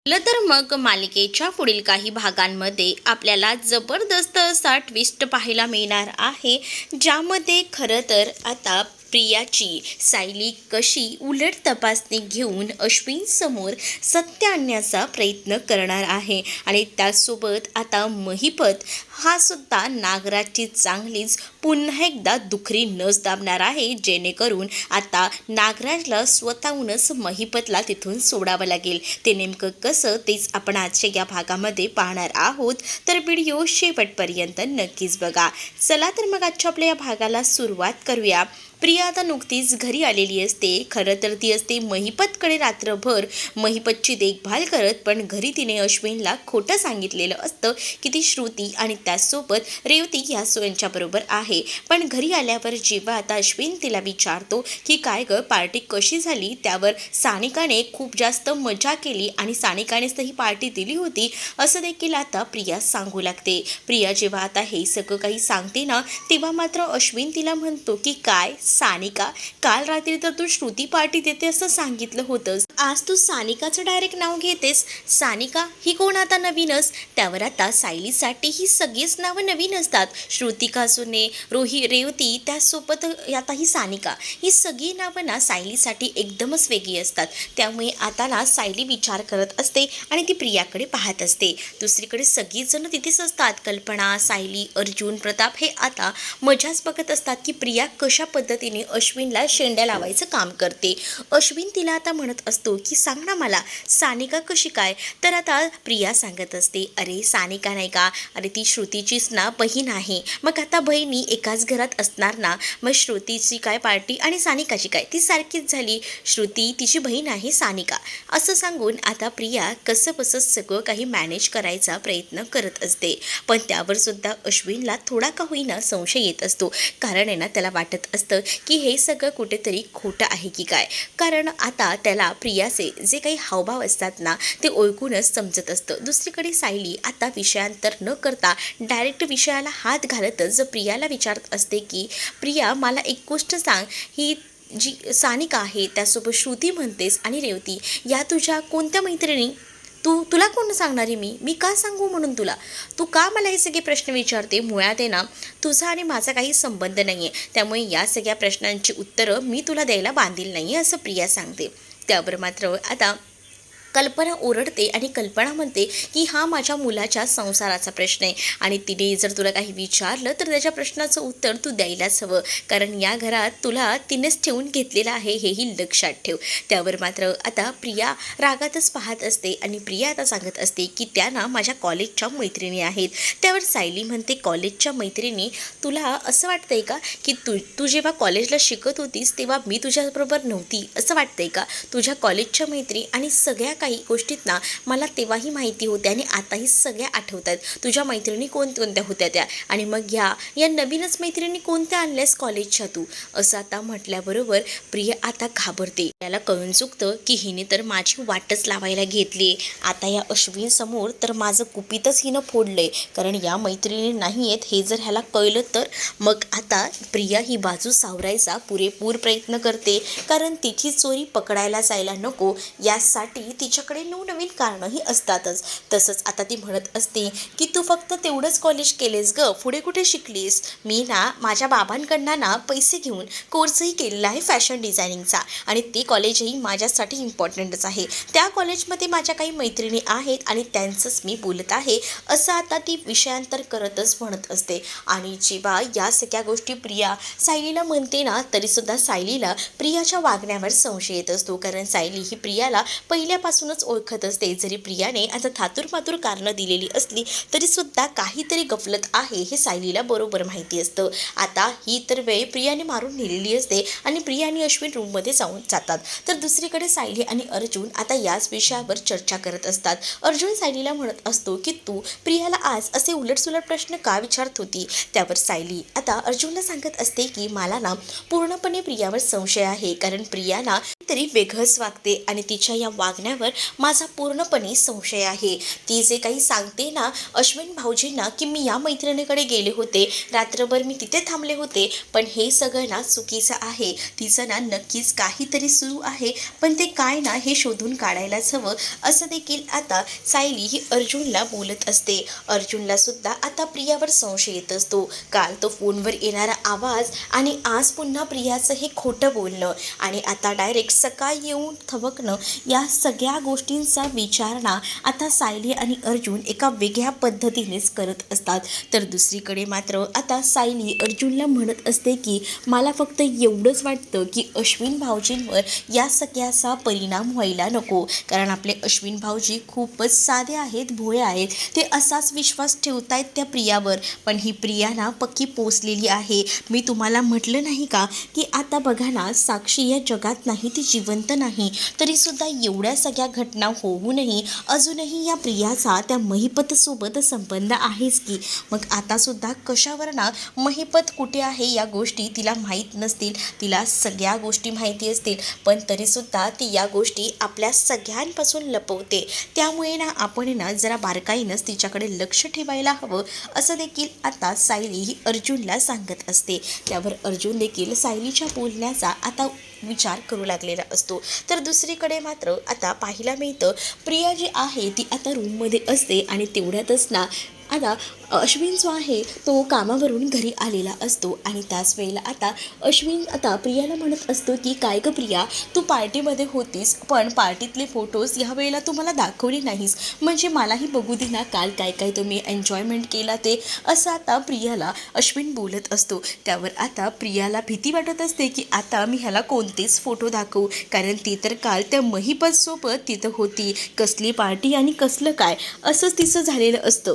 तर मग मालिकेच्या पुढील काही भागांमध्ये आपल्याला जबरदस्त असा ट्विस्ट पाहायला मिळणार आहे, ज्यामध्ये खरं तर आता प्रियाची सायली कशी उलट तपासणी घेऊन अश्विन समोर सत्य आणण्याचा प्रयत्न करणार आहे आणि त्यासोबत आता महिपत हा सुद्धा नागराजची चांगलीच पुन्हा एकदा दुखरी नस दाबणार आहे, जेणेकरून आता नागराजला स्वतःहूनच महिपतला तिथून सोडावं लागेल। ते नेमकं कसं तेच आपण आजच्या या भागामध्ये पाहणार आहोत, तर व्हिडिओ शेवटपर्यंत नक्कीच बघा। चला तर मग आजच्या आपल्या या भागाला सुरुवात करूया। प्रिया आता नुकतीच घरी आलेली असते। खरं तर ती असते महिपतकडे रात्रभर महिपतची देखभाल करत, पण घरी तिने अश्विनला खोटं सांगितलेलं असतं की ती श्रुती आणि त्याचसोबत रेवती या यांच्याबरोबर आहे। पण घरी आल्यावर जेव्हा आता अश्विन तिला विचारतो की काय ग पार्टी कशी झाली, त्यावर सानिकाने खूप जास्त मजा केली आणि सानिकानेच ही पार्टी दिली होती असं देखील आता प्रिया सांगू लागते। प्रिया जेव्हा आता हे सगळं काही सांगते ना, तेव्हा मात्र अश्विन तिला म्हणतो की काय सानिका, काल रात्री तर तू श्रुती पार्टी देते असं सांगितलं होतंस, आज तू सानिकाचं डायरेक्ट नाव घेतेस। सानिका ही कोण आता नवीनच? त्यावर आता सायलीसाठी ही सगळीच नावं नवीन असतात। श्रुतिका सुने, रेवती, त्यासोबत आता ही सानिका, ही सगळी नावं ना सायलीसाठी एकदमच वेगळी असतात। त्यामुळे आता ना सायली विचार करत असते आणि ती प्रियाकडे पाहत असते। दुसरीकडे सगळीच जण तिथेच असतात। कल्पना, सायली, अर्जुन, प्रताप हे आता मजाच बघत असतात की प्रिया कशा पद्धतीने अश्विनला शेंड्या लावायचं काम करते। अश्विन तिला आता म्हणत असतो की सांग ना मला सानिका कशी काय? तर आता प्रिया सांगत असते, अरे सानिका नाही का, अरे ती श्रुतीचीच ना बहीण आहे। मग आता बहिणी एकाच घरात असणार ना, मग श्रुतीची काय पार्टी आणि सानिकाची काय, ती सारखीच झाली। श्रुती तिची बहीण आहे सानिका असं सांगून आता प्रिया कसं बसं सगळं काही मॅनेज करायचा प्रयत्न करत असते। पण त्यावर सुद्धा अश्विनला थोडा का होईना संशय येत असतो, कारण आहे ना त्याला वाटत असतं की हे सगळं कुठेतरी खोटं आहे की काय। कारण आता त्याला प्रियाचे जे काही हावभाव असतात ना ते ओळखूनच समजत असतं। दुसरीकडे सायली आता विषयांतर न करता डायरेक्ट विषयाला हात घालतच प्रियाला विचारत असते की प्रिया मला एक गोष्ट सांग, ही जी सानिका आहे त्यासोबत श्रुती म्हणतेस आणि रेवती या तुझ्या कोणत्या मैत्रिणी? तुला कोण सांगणारी मी का सांगू म्हणून तुला? तू का मला हे सगळे प्रश्न विचारते? मुळात आहे ना तुझा आणि माझा काही संबंध नाही आहे, त्यामुळे या सगळ्या प्रश्नांची उत्तरं मी तुला द्यायला बांधील नाही आहे असं प्रिया सांगते। त्यावर मात्र आता कल्पना ओरडते आणि कल्पना म्हणते की हा माझ्या मुलाच्या संसाराचा प्रश्न आहे आणि तिने जर तुला काही विचारलं तर त्याच्या प्रश्नाचं उत्तर तू द्यायलाच हवं, कारण या घरात तुला तिनेच ठेवून घेतलेलं आहे हेही लक्षात ठेव। त्यावर मात्र आता प्रिया रागातच पाहत असते आणि प्रिया आता सांगत असते की त्या ना माझ्या कॉलेजच्या मैत्रिणी आहेत। त्यावर सायली म्हणते कॉलेजच्या मैत्रिणी, तुला असं वाटतंय का की तू जेव्हा कॉलेजला शिकत होतीस तेव्हा मी तुझ्याबरोबर नव्हती असं वाटतंय का? तुझ्या कॉलेजच्या मैत्री आणि सगळ्या काही गोष्टीत ना मला तेव्हाही माहिती होत्या आणि आताही सगळ्या आठवतात। तुझ्या मैत्रिणी कोणकोणत्या होत्या त्या, आणि मग या नवीनच मैत्रिणी कोणत्या आणल्यास कॉलेजच्या तू? असं आता म्हटल्याबरोबर प्रिया आता घाबरते। त्याला कळून चुकतं की हिने तर माझी वाटच लावायला घेतली। आता या अश्विन समोर तर माझं कुपीतच हिनं फोडलंय, कारण या मैत्रिणी नाही आहेत हे जर ह्याला कळलं तर मग आता प्रिया ही बाजू सावरायचा पुरेपूर प्रयत्न करते, कारण तिची चोरी पकडायला जायला नको यासाठी तिच्याकडे नवनवीन कारणंही असतातच। तसंच आता ती म्हणत असते की तू फक्त तेवढंच कॉलेज केलेस ग, पुढे कुठे शिकलीस? मी ना माझ्या बाबांकडनं ना पैसे घेऊन कोर्सही केलेला आहे फॅशन डिझायनिंगचा, आणि ते कॉलेजही माझ्यासाठी इम्पॉर्टंटच आहे। त्या कॉलेजमध्ये माझ्या काही मैत्रिणी आहेत आणि त्यांचंच मी बोलत आहे असं आता ती विषयांतर करतच म्हणत असते। आणि जेव्हा या सगळ्या गोष्टी प्रिया सायलीला म्हणते ना, तरीसुद्धा सायलीला प्रियाच्या वागण्यावर संशय येत असतो, कारण सायली ही प्रियाला पहिल्यापासूनच ओळखत असते। जरी प्रियाने आता थातूरमातूर कारणं दिलेली असली तरीसुद्धा काहीतरी गफलत आहे हे सायलीला बरोबर माहिती असतं। आता ही तर वेळ प्रियाने मारून नेलेली असते आणि प्रिया आणि अश्विन रूममध्ये जातात। तर दुसरीकडे सायली आणि अर्जुन आता याच विषयावर चर्चा करत असतात। अर्जुन सायलीला म्हणत असतो की तू प्रियाला आज असे उलटसुलट प्रश्न का विचारत होती? त्यावर सायली आता अर्जुनला सांगत असते की मला ना पूर्णपणे प्रियावर संशय आहे, कारण प्रिया ना तरी वेगळंच वागते आणि तिच्या या वागण्यावर यावर माझा पूर्णपणे संशय आहे. ती जे काही सांगते ना अश्विन भाऊजींना की मी या मैत्रिणीकडे गेले होते, रात्रभर मी तिथे थांबले होते, पण हे सगळं ना चुकीचं आहे. तिचं ना नक्कीच काहीतरी सुरू आहे, पण ते काय ना हे शोधून काढायलाच हवं, असं देखील आता सायली ही अर्जुनला बोलत असते. अर्जुनला सुद्धा आता प्रियावर संशय येत असतो. काल तो फोनवर येणारा आवाज आणि आज पुन्हा प्रियाचं हे खोटं बोलणं आणि आता डायरेक्ट सकाळी येऊन थबकणं, या सगळ्या गोष्टींचा विचार ना आता सायली आणि अर्जुन एका वेगळ्या पद्धतीनेच करत असतात. तर दुसरीकडे मात्र आता सायली अर्जुनला म्हणत असते की मला फक्त एवढंच वाटतं की अश्विन भाऊजींवर या सगळ्याचा परिणाम व्हायला नको, कारण आपले अश्विन भाऊजी खूपच साधे आहेत, भोळे आहेत. ते असाच विश्वास ठेवतायत त्या प्रियावर, पण ही प्रिया ना पक्की पोचलेली आहे. मी तुम्हाला म्हटलं नाही का की आता बघा ना, साक्षी या जगात नाही, ती जिवंत नाही, तरीसुद्धा एवढ्या सगळ्या घटना होऊनही अजूनही या प्रियाचा त्या महिपतसोबत संबंध आहेच की. मग आतासुद्धा कशावर ना महिपत कुठे आहे या गोष्टी तिला माहीत नसतील, तिला सगळ्या गोष्टी माहिती असतील, पण तरीसुद्धा ती या गोष्टी आपल्या सगळ्यांपासून लपवते. त्यामुळे ना आपण ना जरा बारकाईनंच तिच्याकडे लक्ष ठेवायला हवं, असं देखील आता सायली ही अर्जुनला सांगत असते. त्यावर अर्जुन देखील सायलीच्या बोलण्याचा आता विचार करू लागलेला असतो. तर दुसरीकडे मात्र आता पाहायला मिळतं प्रिया जी आहे ती आता रूममध्ये असते आणि तेवढ्यातच ना आता अश्विन जो आहे तो कामावरून घरी आलेला असतो आणि त्याच वेळेला आता अश्विन आता प्रियाला म्हणत असतो की काय गं प्रिया, तू पार्टीमध्ये होतीस पण पार्टीतले फोटोज ह्या वेळेला तू मला दाखवले नाहीस, म्हणजे मलाही बघू दे ना काल काय काय तुम्ही एन्जॉयमेंट केला ते, असं आता प्रियाला अश्विन बोलत असतो. त्यावर आता प्रियाला भीती वाटत असते की आता मी ह्याला कोणतेच फोटो दाखवू, कारण ती तर काल त्या महिपतसोबत तिथं होती, कसली पार्टी आणि कसलं काय असंच तिचं झालेलं असतं.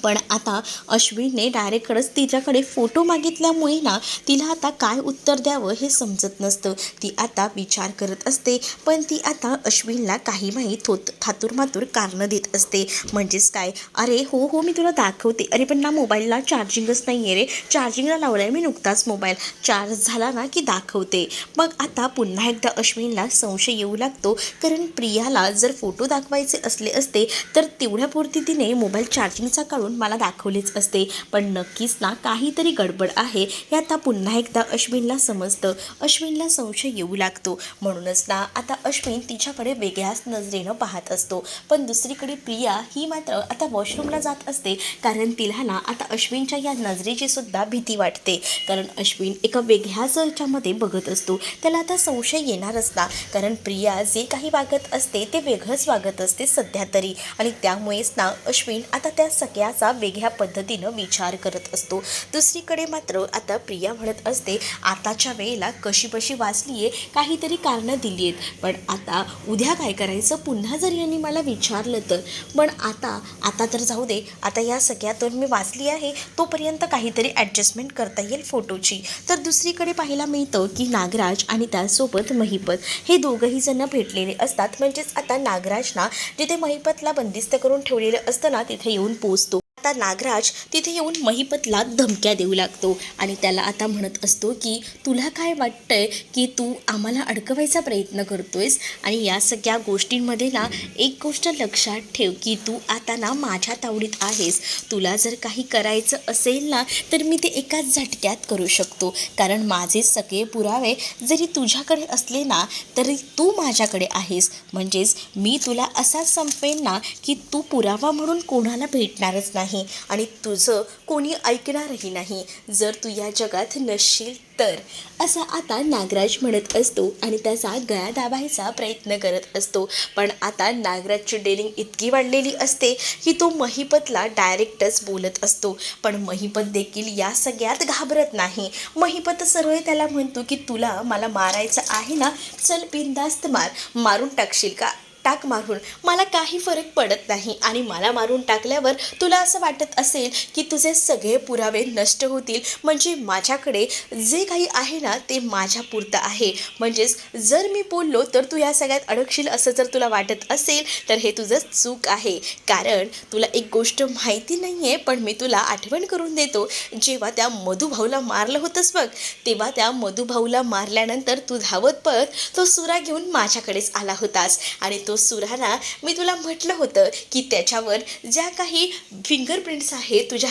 पण आता अश्विनने डायरेक्टच तिच्याकडे फोटो मागितल्यामुळे ना तिला आता काय उत्तर द्यावं हे समजत नसतं. ती आता विचार करत असते, पण ती आता अश्विनला काही माहीत थातूरमातूर कारणं देत असते. म्हणजेच काय, अरे हो हो मी तुला दाखवते, अरे पण ना मोबाईलला चार्जिंगच नाही आहे रे, चार्जिंगला लावला आहे मी नुकताच, मोबाईल चार्ज झाला ना की दाखवते. मग आता पुन्हा एकदा अश्विनला संशय येऊ लागतो, कारण प्रियाला जर फोटो दाखवायचे असले असते तर तेवढ्यापुरती तिने मोबाईल चार्जिंगचा काढून मला दाखवलेच असते. पण नक्कीच ना काहीतरी गडबड आहे हे आता पुन्हा एकदा अश्विनला समजतं. अश्विनला संशय येऊ लागतो, म्हणूनच ना आता अश्विन तिच्याकडे वेगळ्याच नजरेनं पाहत असतो. पण दुसरीकडे प्रिया ही मात्र आता वॉशरूमला जात असते, कारण तिला ना आता अश्विनच्या या नजरेची सुद्धा भीती वाटते, कारण अश्विन एका वेगळ्याच ह्याच्यामध्ये बघत असतो. त्याला आता संशय येणारच ना, कारण प्रिया जे काही वागत असते ते वेगळंच वागत असते सध्या तरी, आणि त्यामुळेच ना अश्विन आता त्या सगळ्याचा वेगळ्या पद्धतीनं विचार करत असतो. दुसरीकडे मात्र आता प्रिया म्हणत असते आताच्या वेळेला कशी वाचली आहे, काहीतरी कारणं दिली आहेत, पण आता उद्या काय करायचं, पुन्हा जर यांनी मला विचारलं तर, पण आता तर जाऊ दे, आता या सगळ्यातून मी वाचली आहे तोपर्यंत काहीतरी ॲडजस्टमेंट करता येईल फोटोची. तर दुसरीकडे पाहायला मिळतं की नागराज आणि त्यासोबत महिपत हे दोघंही जण भेटलेले असतात. म्हणजेच आता नागराज ना जिथे महिपतला बंदिस्त करून ठेवलेलं असतं ना तिथे येऊन पोचतो. आता नागराज तिथे येऊन महिपतला धमक्या देऊ लागतो आणि त्याला आता म्हणत असतो की तुला काय वाटतंय की तू आम्हाला अडकवायचा प्रयत्न करतोयस, आणि या सगळ्या गोष्टींमध्ये ना एक गोष्ट लक्षात ठेव की तू आता ना माझ्या तावडीत आहेस. तुला जर काही करायचं असेल ना तर मी ते एकाच झटक्यात करू शकतो, कारण माझे सगळे पुरावे जरी तुझ्याकडे असले ना तरी तू माझ्याकडे आहेस. म्हणजेच मी तुला असा संपेन ना की तू पुरावा म्हणून कोणाला भेटणारच नाही आणि तुझं कोणी ऐकणारही नाही, जर तू या जगात नसशील तर, असं आता नागराज म्हणत असतो आणि त्याचा गळा दाबायचा प्रयत्न करत असतो. पण आता नागराजची डेअरिंग इतकी वाढलेली असते की तो महिपतला डायरेक्टच बोलत असतो, पण महिपत देखील या सगळ्यात घाबरत नाही. महिपत सरळ त्याला म्हणतो की तुला मला मारायचं आहे ना, चल बिनधास्त मारून टाकशील का, टाक मारून, मला काही फरक पडत नाही, आणि मला मारून टाकल्यावर तुला असं वाटत असेल की तुझे सगळे पुरावे नष्ट होतील, म्हणजे माझ्याकडे जे काही आहे ना ते माझ्यापुरतं आहे, म्हणजेच जर मी बोललो तर तू या सगळ्यात अडकशील असं जर तुला वाटत असेल तर हे तुझं चूक आहे. कारण तुला एक गोष्ट माहिती नाही आहे, पण मी तुला आठवण करून देतो, जेव्हा त्या मधुभाऊला मारलं होतंस बघ, तेव्हा त्या मधुभाऊला मारल्यानंतर तू धावत पळत तो सुरा घेऊन माझ्याकडेच आला होतास, आणि तो तो सुराणा मी तुला म्हटलं होतं की त्याच्यावर ज्या काही फिंगरप्रिंट्स आहेत, तुझ्या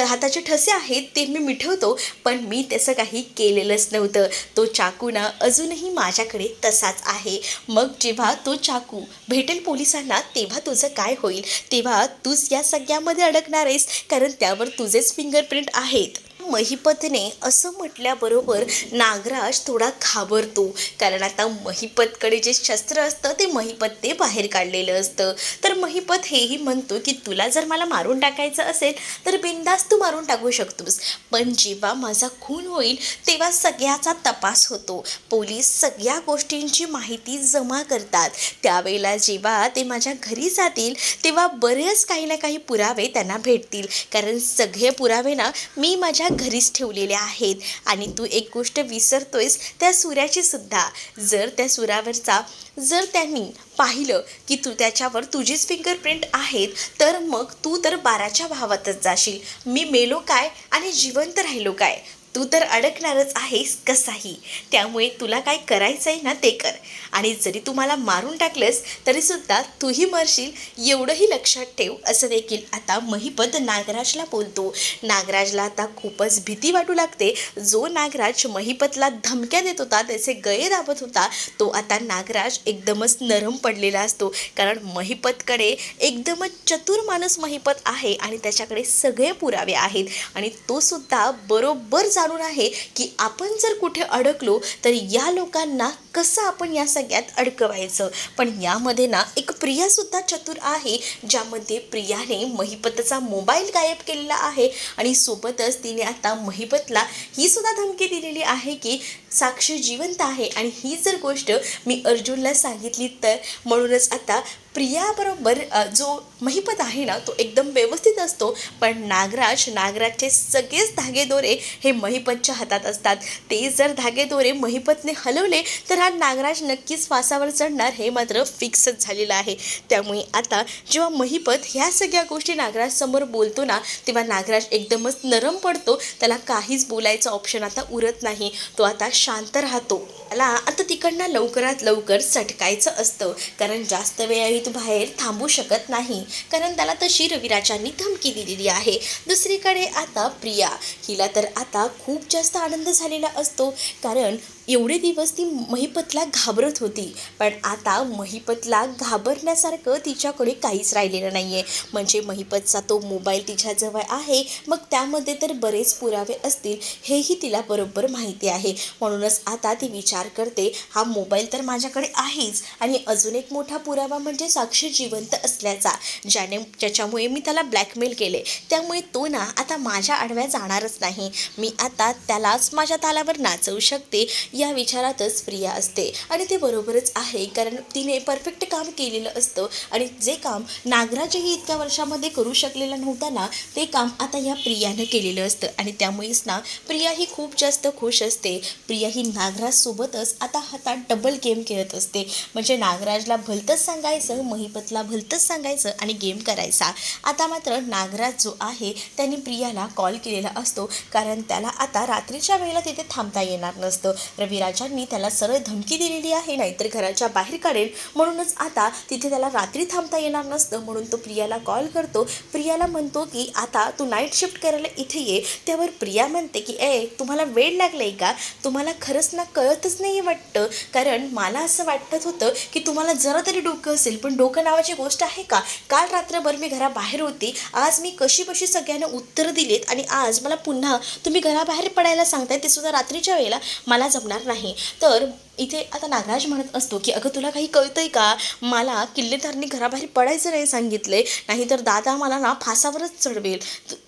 हाताचे ठसे आहेत ते मी मिटवतो, पण मी तसं काही केलेलंच नव्हतं. तो चाकू ना अजूनही माझ्याकडे तसाच आहे. मग जेव्हा तो चाकू भेटेल पोलिसांना तेव्हा तुझं काय होईल? तेव्हा तूच या सगळ्यामध्ये अडकणार आहेस, कारण त्यावर तुझेच फिंगरप्रिंट आहेत. महिपतने असं म्हटल्याबरोबर नागराज थोडा घाबरतो, कारण आता महिपतकडे जे शस्त्र असतं ते महिपतने बाहेर काढलेलं असतं. तर महिपत हेही म्हणतो की तुला जर मला मारून टाकायचं असेल तर बिनधास्त तू मारून टाकू शकतोस, पण जेव्हा माझा खून होईल तेव्हा सगळ्याचा तपास होतो. पोलीस सगळ्या गोष्टींची माहिती जमा करतात. त्यावेळेला जेव्हा ते माझ्या घरी जातील तेव्हा बरेच काही ना काही पुरावे त्यांना भेटतील, कारण सगळे पुरावे ना मी माझ्या घरीच ठेवलेले आहेत. आणि तू एक गोष्ट विसरतोयस, त्या सूर्याची सुद्धा. जर त्यांनी पाहिलं की त्याच्यावर तुझीच फिंगरप्रिंट आहेत, तर मग तू तर 12च्या भावातच जाशील. मी मेलो काय आणि जिवंत राहिलो काय? तू तर अडकणारच आहेस कसाही. त्यामुळे तुला काय करायचं आहे ना ते कर, आणि जरी तू मला मारून टाकलंस तरीसुद्धा तूही मरशील, एवढंही लक्षात ठेव, असं देखील आता महिपत नागराजला बोलतो. नागराजला आता खूपच भीती वाटू लागते. जो नागराज महिपतला धमक्या देत होता, त्याचे गळे दाबत होता, तो आता नागराज एकदमच नरम पडलेला असतो, कारण महिपतकडे एकदमच चतुर माणूस महिपत आहे आणि त्याच्याकडे सगळे पुरावे आहेत. आणि तो सुद्धा बरोबर जाणून आहे की आपण जर कुठे अडकलो तर या लोकांना कसं आपण या सगळ्यात अडकवायचं. पण यामध्ये ना एक प्रियासुद्धा चतुर आहे, ज्यामध्ये प्रियाने महिपतचा मोबाईल गायब केलेला आहे आणि सोबतच तिने आता महिपतला ही सुद्धा धमकी दिलेली आहे की साक्षी जिवंत आहे, आणि ही जर गोष्ट मी अर्जुनला सांगितली तर. म्हणूनच आता प्रियाबरोबर जो महिपत आहे ना तो एकदम व्यवस्थित असतो, पण नागराजचे सगळेच धागेदोरे हे महिपतच्या हातात असतात. ते जर धागेदोरे महिपतने हलवले तर हा नागराज नक्कीच फासावर चढणार, हे मात्र फिक्सच झालेलं आहे. त्यामुळे आता जेव्हा महिपत ह्या सगळ्या गोष्टी नागराजसमोर बोलतो ना, तेव्हा नागराज एकदमच नरम पडतो. त्याला काहीच बोलायचं ऑप्शन आता उरत नाही. तो आता शांत राहतो. त्याला आता तिकडनं लवकरात लवकर सटकायचं असतं, कारण जास्त वेळही तू बाहेर थांबू शकत नाही, कारण त्याला तशी रविराजांनी धमकी दिलेली आहे. दुसरीकडे आता प्रिया, हिला तर आता खूप जास्त आनंद झालेला असतो, कारण एवढे दिवस ती महिपतला घाबरत होती, पण आता महिपतला घाबरण्यासारखं तिच्याकडे काहीच राहिलेलं नाही आहे. म्हणजे महिपतचा तो मोबाईल तिच्याजवळ आहे, मग त्यामध्ये तर बरेच पुरावे असतील हेही तिला बरोबर माहिती आहे. म्हणूनच आता ती विचार करते, हा मोबाईल तर माझ्याकडे आहेच, आणि अजून एक मोठा पुरावा म्हणजे साक्षी जिवंत असल्याचा, ज्याच्यामुळे मी त्याला ब्लॅकमेल केले. त्यामुळे तो ना आता माझ्या आडव्या जाणारच नाही. मी आता त्यालाच माझ्या तालावर नाचवू शकते, या विचारातच प्रिया असते. आणि ते बरोबरच आहे, कारण तिने परफेक्ट काम केलेलं असतं, आणि जे काम नागराजही इतक्या वर्षामध्ये करू शकलेलं नव्हतं ना, ते काम आता या प्रियानं केलेलं असतं. आणि त्यामुळेच ना प्रिया ही खूप जास्त खुश असते. प्रिया ही नागराजसोबतच आता हातात डबल गेम खेळत असते. म्हणजे नागराजला भलतंच सांगायचं, महिपतला भलतंच सांगायचं आणि गेम करायचा. आता मात्र नागराज जो आहे त्यांनी प्रियाला कॉल केलेला असतो, कारण त्याला आता रात्रीच्या वेळेला तिथे थांबता येणार नसतं. रविराजांनी त्याला सरळ धमकी दिलेली आहे, नाहीतर घराच्या बाहेर काढेल. म्हणूनच आता तिथे त्याला रात्री थांबता येणार नसतं, म्हणून तो प्रियाला कॉल करतो. प्रियाला म्हणतो की आता तू नाईट शिफ्ट करायला इथे ये. त्यावर प्रिया म्हणते की तुम्हाला वेळ लागलाय का? तुम्हाला खरंच ना कळतच नाही वाटतं, कारण मला असं वाटत होतं की तुम्हाला जरा तरी डोकं असेल, पण डोकं नावाची गोष्ट आहे का? काल रात्रभर मी घराबाहेर होती, आज मी कशी सगळ्यांना उत्तर दिलेत, आणि आज मला पुन्हा तुम्ही घराबाहेर पडायला सांगताय, ते सुद्धा रात्रीच्या वेळेला, मला जमणार नाही. तर इथे आता नागराज म्हणत असतो की अगं तुला काही कळतंय का? मला किल्लेदारने घराबाहेर पडायचं नाही सांगितलंय, नाहीतर दादा मला ना फासावरच चढवेल,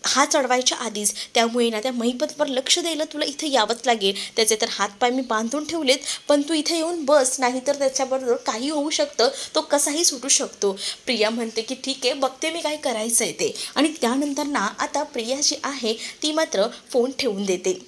हा चढवायच्या आधीच. त्यामुळे ना त्या महिपतवर लक्ष द्यायला तुला इथे यावंच लागेल. त्याचे तर हातपाय मी बांधून ठेवलेत, पण तू इथे येऊन बस, नाहीतर त्याच्याबरोबर काही होऊ शकतं, तो कसाही सुटू शकतो. प्रिया म्हणते की ठीक आहे, बघते मी काय करायचं आहे ते. आणि त्यानंतर ना आता प्रिया जी आहे ती मात्र फोन ठेवून देते.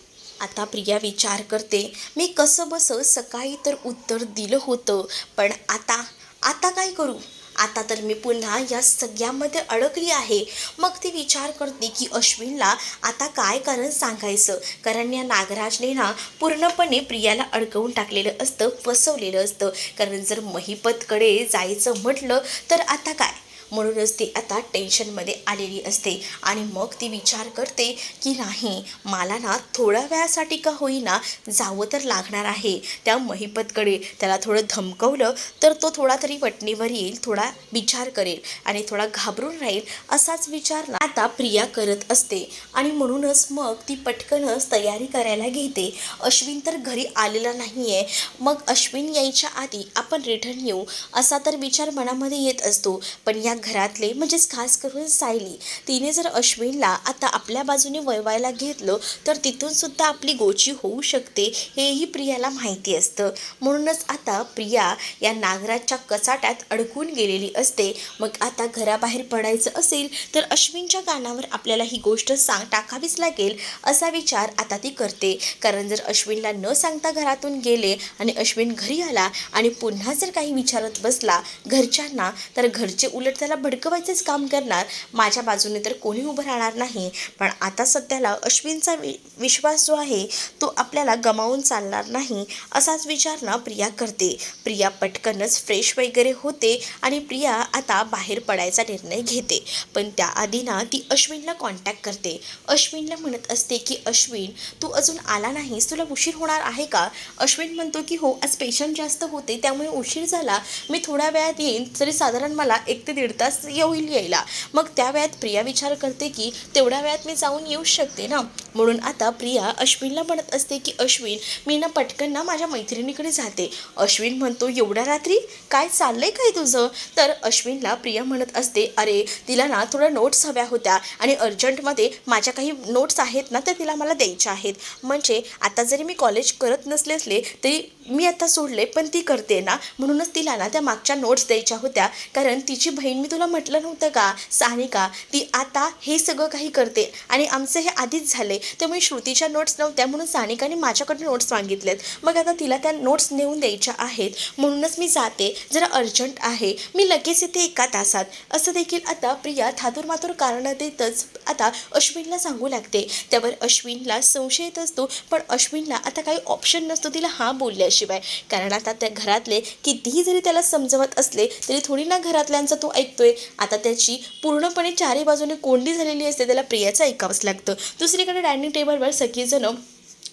आता प्रिया विचार करते, मी कसं बसं सकाळी तर उत्तर दिलं होतं, पण आता काय करू? आता तर मी पुन्हा या सगळ्यामध्ये अडकली आहे. मग ती विचार करते की अश्विनला आता काय कारण सांगायचं, कारण या नागराजने ना पूर्णपणे प्रियाला अडकवून टाकलेलं असतं, फसवलेलं असतं. कारण जर महिपतकडे जायचं म्हटलं तर आता काय, म्हणूनच ती आता टेन्शनमध्ये आलेली असते. आणि मग ती विचार करते की नाही, मला ना थोड्या वेळासाठी का होईना जावं तर लागणार आहे त्या महिपतकडे. त्याला थोडं धमकवलं तर तो थोडा तरी वटणीवर येईल, थोडा विचार करेल आणि थोडा घाबरून राहील, असाच विचार ना आता प्रिया करत असते. आणि म्हणूनच मग ती पटकनच तयारी करायला घेते. अश्विन तर घरी आलेला नाही आहे, मग अश्विन यायच्या आधी आपण रिटर्न येऊ असा तर विचार मनामध्ये येत असतो. पण या घरातले म्हणजेच खास करून सायली, तिने जर अश्विनला आता आपल्या बाजूने वळवायला घेतलं तर तिथून सुद्धा आपली गोची होऊ शकते, हेही प्रियाला माहिती असतं. म्हणूनच आता प्रिया या नागराजच्या कचाट्यात अडकून गेलेली असते. मग आता घराबाहेर पडायचं असेल तर अश्विनच्या कानावर आपल्याला ही गोष्ट टाकावीच लागेल असा विचार आता ती करते. कारण जर अश्विनला न सांगता घरातून गेले आणि अश्विन घरी आला आणि पुन्हा जर काही विचारत बसला घरच्यांना, तर घरचे उलट त्याला भडकवायचंच काम करणार. माझ्या बाजूने तर कोणी उभं राहणार नाही. पण आता सध्याला अश्विनचा विश्वास जो आहे तो आपल्याला गमावून चालणार नाही, असाच विचार ना प्रिया करते. प्रिया पटकनच फ्रेश वगैरे होते आणि प्रिया आता बाहेर पडायचा निर्णय घेते. पण त्याआधी ना ती अश्विनला कॉन्टॅक्ट करते. अश्विनला म्हणत असते की अश्विन, तू अजून आला नाहीस, तुला उशीर होणार आहे का? अश्विन म्हणतो की हो, आज पेशंट जास्त होते त्यामुळे उशीर झाला, मी थोड्या वेळात येईन, तरी साधारण मला 1 ते 1.5 तास यायला. मग त्या वेळात प्रिया विचार करते की तेवढ्या वेळात मी जाऊन येऊ शकते ना. म्हणून आता प्रिया अश्विनला म्हणत असते की अश्विन, मी ना पटकन ना माझ्या मैत्रिणीकडे जाते. अश्विन म्हणतो एवढ्या रात्री काय चाललंय काय तुझं? तर अश्विनला प्रिया म्हणत असते, अरे तिला ना थोडं नोट्स हव्या होत्या आणि अर्जंटमध्ये माझ्या काही नोट्स आहेत ना तर तिला मला द्यायच्या आहेत. म्हणजे आता जरी मी कॉलेज करत नसले तरी मी आता सोडले, पण ती करते ना, म्हणूनच तिला ना त्या मागच्या नोट्स द्यायच्या होत्या. कारण तिची बहीण, मी तुला म्हटलं नव्हतं का सानिका, ती आता हे सगळं काही करते आणि आमचं हे आधीच झाले, त्यामुळे श्रुतीच्या नोट्स नव्हत्या म्हणून सानिकाने माझ्याकडे नोट्स मागितलेत. मग आता तिला त्या नोट्स नेऊन द्यायच्या आहेत, म्हणूनच मी जाते, जरा अर्जंट आहे, मी लगेच येते 1 तासात. असं देखील आता प्रिया थातूरमातूर कारणं देतच आता अश्विनला सांगू लागते. त्यावर अश्विनला संशय येत असतो, पण अश्विनला आता काही ऑप्शन नसतो तिला हां बोलल्याशिवाय. कारण आता त्या घरातले कितीही जरी त्याला समजवत असले तरी थोडी ना घरातल्यांचा तो ऐकतोय. आता त्याची पूर्णपणे चारी बाजूने कोंडी झालेली असते, त्याला प्रियाचं ऐकावंच लागतं. दुसरीकडे डायनिंग टेबलवर सगळीजण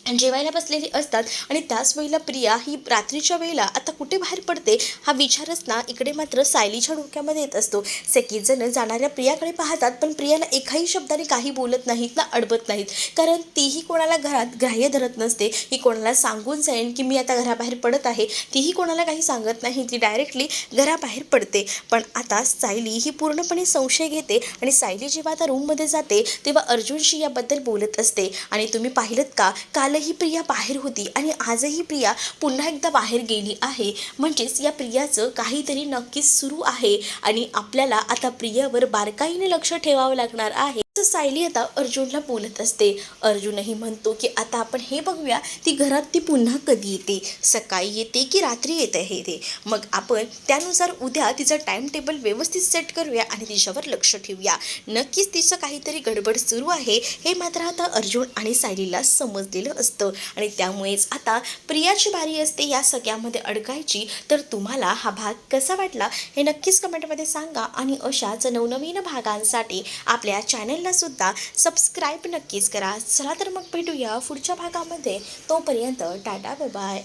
जेवायला बसलेली असतात आणि त्याच वेळेला प्रिया ही रात्रीच्या वेळेला आता कुठे बाहेर पडते हा विचारच ना इकडे मात्र सायलीच्या डोक्यामध्ये येत असतो. सगळीजण जाणाऱ्या प्रियाकडे पाहतात, पण प्रियाला एकाही शब्दाने काही बोलत नाहीत ना अडबत नाहीत. कारण तीही कोणाला घरात ग्राह्य धरत नसते, की कोणाला सांगून जाईन की मी आता घराबाहेर पडत आहे. तीही कोणाला काही सांगत नाही, ती डायरेक्टली घराबाहेर पडते. पण आता सायली ही पूर्णपणे संशय घेते आणि सायली जेव्हा आता रूममध्ये जाते तेव्हा अर्जुनशी याबद्दल बोलत असते. आणि तुम्ही पाहिलंत का, कालही प्रिया बाहेर होती आणि आजही प्रिया पुन्हा एकदा बाहेर गेली आहे. म्हणजेच या प्रियाचं काहीतरी नक्कीच सुरू आहे आणि आपल्याला आता प्रियावर बारकाईने लक्ष ठेवावं लागणार आहे. सायली आता अर्जुनला बोलत असते. अर्जुनही म्हणतो की आता आपण हे बघूया ती घरात ती पुन्हा कधी येते, सकाळी येते की रात्री येते हे ते. मग आपण त्यानुसार उद्या तिचं टाइम टेबल व्यवस्थित सेट करूया आणि तिच्यावर लक्ष ठेवूया. नक्कीच तिचं काहीतरी गडबड सुरू आहे हे मात्र आता अर्जुन आणि सायलीला समजलेलं असतं आणि त्यामुळेच आता प्रियाची बारी असते या सगळ्यामध्ये अडकायची. तर तुम्हाला हा भाग कसा वाटला हे नक्कीच कमेंटमध्ये सांगा आणि अशाच नवनवीन भागांसाठी आपल्या चॅनलला सुद्धा सबस्क्राईब नक्कीच करा. चला तर मग भेटूया पुढच्या भागामध्ये. तोपर्यंत टाटा बाय बाय.